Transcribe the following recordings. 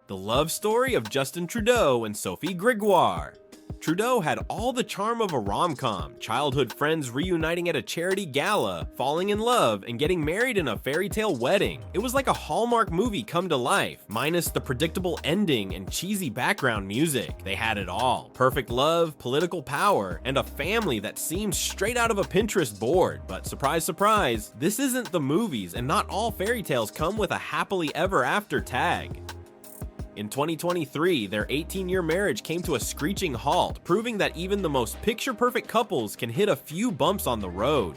The love story of Justin Trudeau and Sophie Grégoire. Trudeau had all the charm of a rom-com, childhood friends reuniting at a charity gala, falling in love, and getting married in a fairy tale wedding. It was like a Hallmark movie come to life, minus the predictable ending and cheesy background music. They had it all. Perfect love, political power, and a family that seemed straight out of a Pinterest board. But surprise, surprise, this isn't the movies, and not all fairy tales come with a happily ever after tag. In 2023, their 18-year marriage came to a screeching halt, proving that even the most picture-perfect couples can hit a few bumps on the road.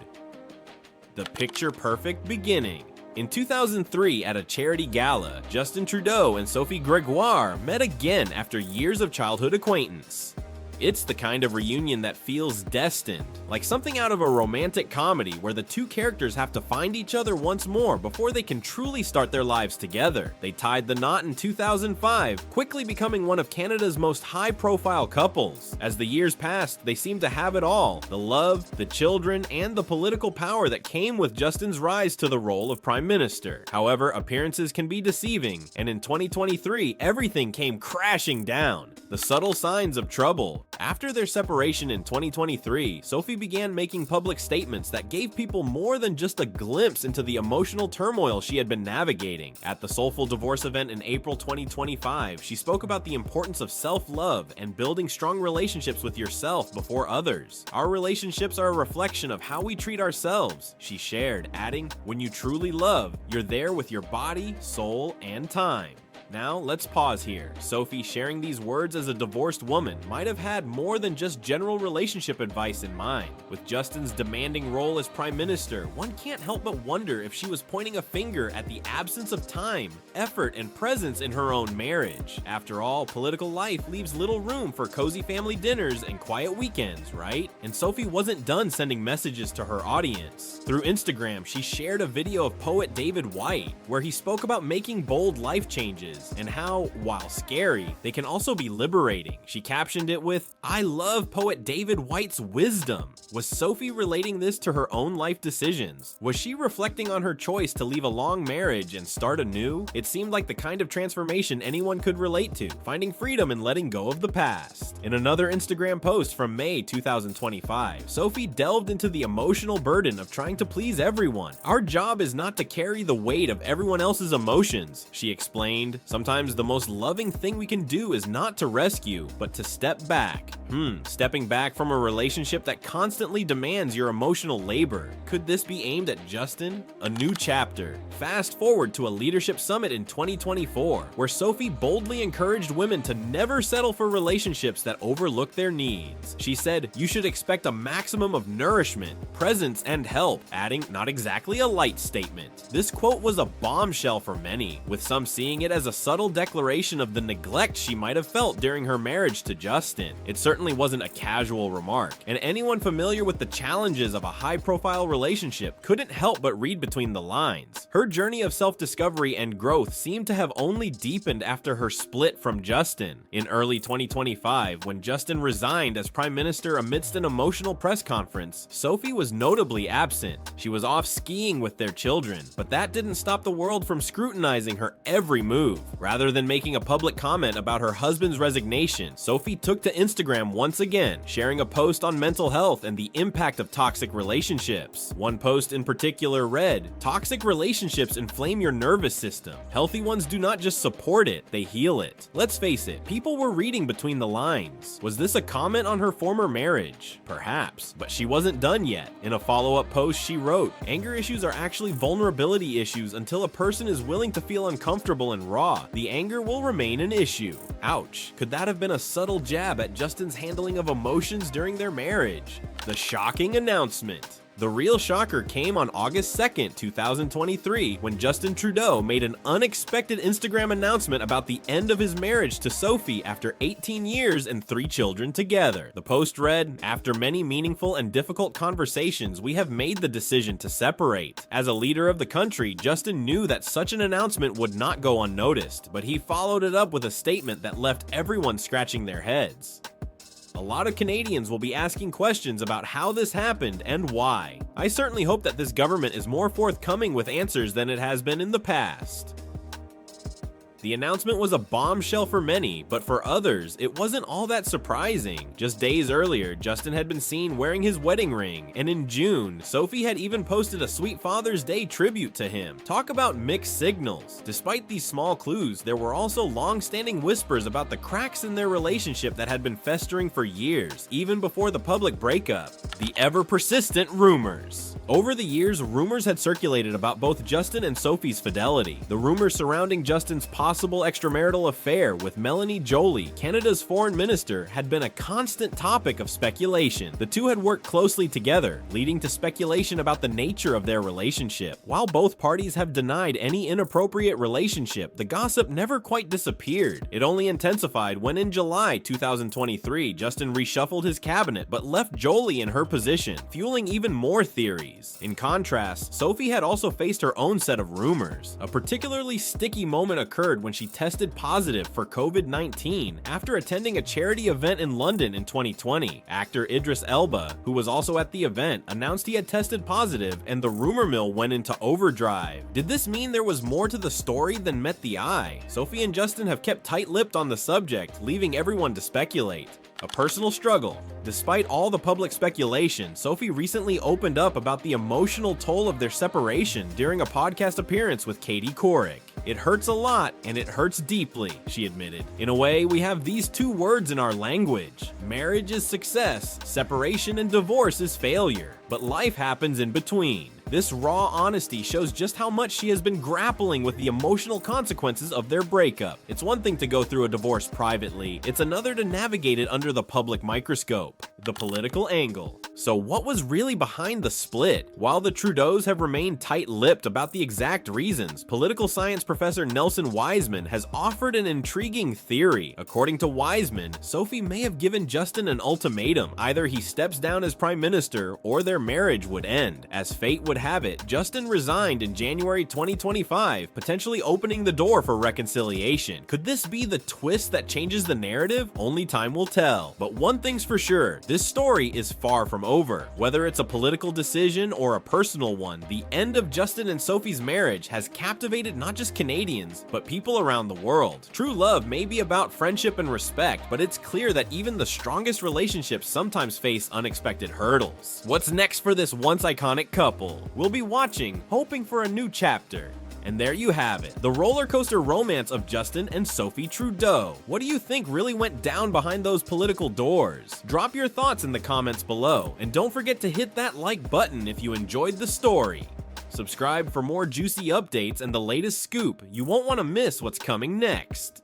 The picture-perfect beginning. In 2003, at a charity gala, Justin Trudeau and Sophie Grégoire met again after years of childhood acquaintance. It's the kind of reunion that feels destined, like something out of a romantic comedy where the two characters have to find each other once more before they can truly start their lives together. They tied the knot in 2005, quickly becoming one of Canada's most high-profile couples. As the years passed, they seemed to have it all: the love, the children, and the political power that came with Justin's rise to the role of Prime Minister. However, appearances can be deceiving, and in 2023, everything came crashing down. The subtle signs of trouble. After their separation in 2023, Sophie began making public statements that gave people more than just a glimpse into the emotional turmoil she had been navigating. At the Soulful Divorce event in April 2025, she spoke about the importance of self-love and building strong relationships with yourself before others. Our relationships are a reflection of how we treat ourselves, she shared, adding, "When you truly love, you're there with your body, soul, and time." Now, let's pause here. Sophie sharing these words as a divorced woman might have had more than just general relationship advice in mind. With Justin's demanding role as Prime Minister, one can't help but wonder if she was pointing a finger at the absence of time, effort, and presence in her own marriage. After all, political life leaves little room for cozy family dinners and quiet weekends, right? And Sophie wasn't done sending messages to her audience. Through Instagram, she shared a video of poet David Whyte, where he spoke about making bold life changes and how, while scary, they can also be liberating. She captioned it with, "I love poet David Whyte's wisdom." Was Sophie relating this to her own life decisions? Was she reflecting on her choice to leave a long marriage and start anew? It seemed like the kind of transformation anyone could relate to, finding freedom and letting go of the past. In another Instagram post from May 2025, Sophie delved into the emotional burden of trying to please everyone. "Our job is not to carry the weight of everyone else's emotions," she explained. "Sometimes the most loving thing we can do is not to rescue, but to step back." Stepping back from a relationship that constantly demands your emotional labor. Could this be aimed at Justin? A new chapter. Fast forward to a leadership summit in 2024, where Sophie boldly encouraged women to never settle for relationships that overlook their needs. She said, "You should expect a maximum of nourishment, presence, and help," adding, "Not exactly a light statement." This quote was a bombshell for many, with some seeing it as a subtle declaration of the neglect she might have felt during her marriage to Justin. It certainly wasn't a casual remark, and anyone familiar with the challenges of a high-profile relationship couldn't help but read between the lines. Her journey of self-discovery and growth seemed to have only deepened after her split from Justin. In early 2025, when Justin resigned as Prime Minister amidst an emotional press conference, Sophie was notably absent. She was off skiing with their children, but that didn't stop the world from scrutinizing her every move. Rather than making a public comment about her husband's resignation, Sophie took to Instagram once again, sharing a post on mental health and the impact of toxic relationships. One post in particular read, "Toxic relationships inflame your nervous system. Healthy ones do not just support it, they heal it." Let's face it, people were reading between the lines. Was this a comment on her former marriage? Perhaps, but she wasn't done yet. In a follow-up post, she wrote, "Anger issues are actually vulnerability issues until a person is willing to feel uncomfortable and raw. The anger will remain an issue." Ouch. Could that have been a subtle jab at Justin's handling of emotions during their marriage? The shocking announcement. The real shocker came on August 2nd, 2023, when Justin Trudeau made an unexpected Instagram announcement about the end of his marriage to Sophie after 18 years and 3 children together. The post read, "After many meaningful and difficult conversations, we have made the decision to separate." As a leader of the country, Justin knew that such an announcement would not go unnoticed, but he followed it up with a statement that left everyone scratching their heads. A lot of Canadians will be asking questions about how this happened and why. I certainly hope that this government is more forthcoming with answers than it has been in the past. The announcement was a bombshell for many, but for others, it wasn't all that surprising. Just days earlier, Justin had been seen wearing his wedding ring, and in June, Sophie had even posted a sweet Father's Day tribute to him. Talk about mixed signals. Despite these small clues, there were also long-standing whispers about the cracks in their relationship that had been festering for years, even before the public breakup. The ever-persistent rumors. Over the years, rumors had circulated about both Justin and Sophie's fidelity. The rumors surrounding Justin's possible extramarital affair with Melanie Joly, Canada's foreign minister, had been a constant topic of speculation. The two had worked closely together, leading to speculation about the nature of their relationship. While both parties have denied any inappropriate relationship, the gossip never quite disappeared. It only intensified when in July 2023, Justin reshuffled his cabinet but left Joly in her position, fueling even more theories. In contrast, Sophie had also faced her own set of rumors. A particularly sticky moment occurred when she tested positive for COVID-19 after attending a charity event in London in 2020. Actor Idris Elba, who was also at the event, announced he had tested positive, and the rumor mill went into overdrive. Did this mean there was more to the story than met the eye? Sophie and Justin have kept tight-lipped on the subject, leaving everyone to speculate. A personal struggle. Despite all the public speculation, Sophie recently opened up about the emotional toll of their separation during a podcast appearance with Katie Couric. "It hurts a lot, and it hurts deeply," she admitted. "In a way, we have these two words in our language. Marriage is success, separation and divorce is failure, but life happens in between." This raw honesty shows just how much she has been grappling with the emotional consequences of their breakup. It's one thing to go through a divorce privately, it's another to navigate it under the public microscope. The political angle. So what was really behind the split? While the Trudeaus have remained tight-lipped about the exact reasons, political science professor Nelson Wiseman has offered an intriguing theory. According to Wiseman, Sophie may have given Justin an ultimatum. Either he steps down as prime minister or their marriage would end. As fate would have it, Justin resigned in January 2025, potentially opening the door for reconciliation. Could this be the twist that changes the narrative? Only time will tell. But one thing's for sure, this story is far from over. Whether it's a political decision or a personal one, the end of Justin and Sophie's marriage has captivated not just Canadians, but people around the world. True love may be about friendship and respect, but it's clear that even the strongest relationships sometimes face unexpected hurdles. What's next for this once iconic couple? We'll be watching, hoping for a new chapter. And there you have it, the roller coaster romance of Justin and Sophie Trudeau. What do you think really went down behind those political doors? Drop your thoughts in the comments below, and don't forget to hit that like button if you enjoyed the story. Subscribe for more juicy updates and the latest scoop. You won't want to miss what's coming next.